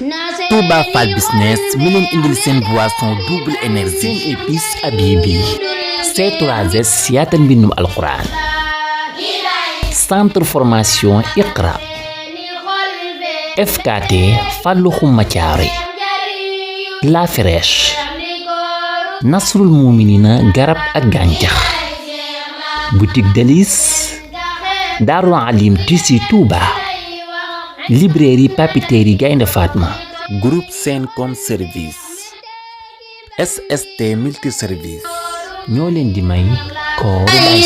Touba Fall Business mi leen indil seen boisson double énergie seen épices Habibi C3S yaatal mbindum alquran centre formation Iqra FKT Fallou Xuma Thiaré La Fraîche Nasrul Muminina garab ak gàncax boutique Délices Darou Alim Tissu Touba librairie papeterie Gaynde Fatma groupe Sencom service SST multiservice ñoo leen di may Kooru Baay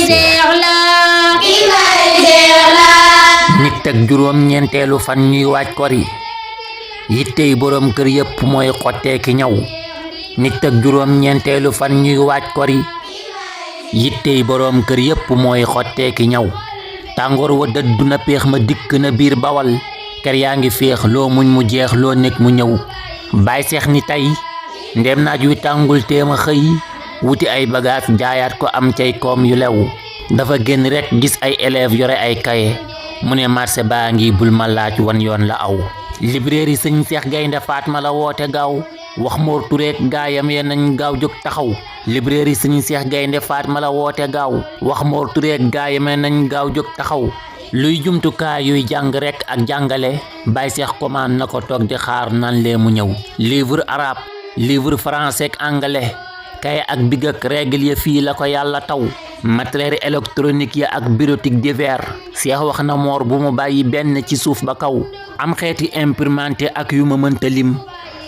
nit ak juróom ñeenteelu fan ñuy waaj kori yittey boroom kër yépp mooy xotteeki ñaw nit ak juróom ñeenteelu fan ñuy waaj kori yittey boroom kër yépp mooy xotteeki ñaw tàngoor wa dëddu na péex ma dikk na biir Bawal kër yaa ngi féex loo muñ mu jeex loo nekk mu ñëw Baay Seex ni tey ndem naaj wi tàngul téema xëy wuti ay bagaas jaayaat ko am cay koom yu lew dafa génn rekk gis ay élèves yore ay kaye mu ne marché baa ngi bul ma laaj wan yoon la aw librairie sëñ Seex Gaynde Fatma la woote gaaw wax Mor Tureek gaayam ya nañ gaaw jóg taxaw librairie sëñ Seex Gaynde Fatma la woote gaaw wax Mor Tureek gaayam ya nañ gaaw jóg taxaw luy jumtukaay yuy jàng rekk ak jàngale Baay Seex commande na ko toog di xaar nan lee mu ñëw livre arabe livre français ak anglais kaye ak big ak règle ya fii la ko yàlla taw matériel électronique ya ak bureautique divers Seex wax na Mor bu mu bàyyi benn ci suuf ba kaw am xeeti imprimante ak yu ma mënta lim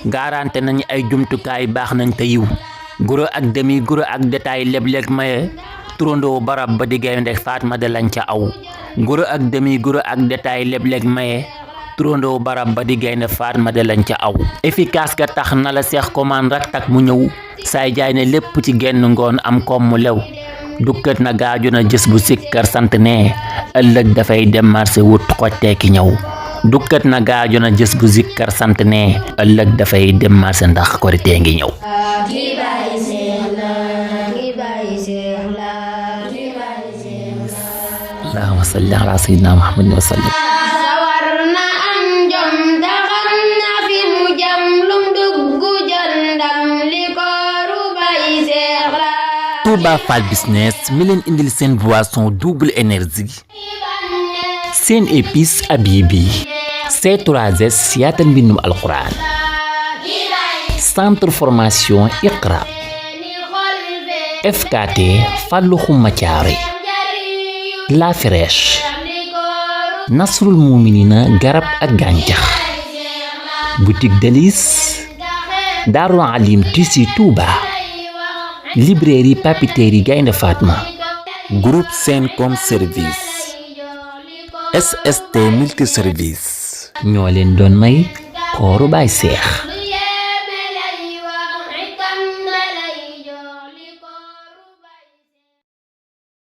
garanté nañu ay jumtukaay baax nañ te yiw gros ak demi gros ak détail léeg-léeg maye turandoo barab ba di Gaynde Fatma de lañ ca aw gros ak demi gros ak détail léeg-léeg maye turandoo barab ba di Gaynde Fatma de lañ ca aw efficace ga tax na la Seex commande rak tak mu ñëw saay jaay ne lépp ci genn ngoon am koom mu lew dukkat na gaaju na jës bu sikkar sant ne ëllëg dafay dem marché wut xotteeki ñëw dukkat na gaaju na jës bu sikkar sant ne ëllëg dafay dem marché ndax korite ngi ñëw allahumma salli ala sayyidina muhammadin wa sallim Touba Fall Business mi leen indil seen boisson double énergie seen épices Habibi C3S yaatal mbindum alquran centre formation Iqra FKT Fallou Xuma Thiaré La Fraîche Nasrul Muminina garab ak gàncax boutique Délices Darou Alim Tissu Touba librairie papeterie Gaynde Fatma groupe Sencom service SST multiservice ñoo leen doon may Kooru Baay Seex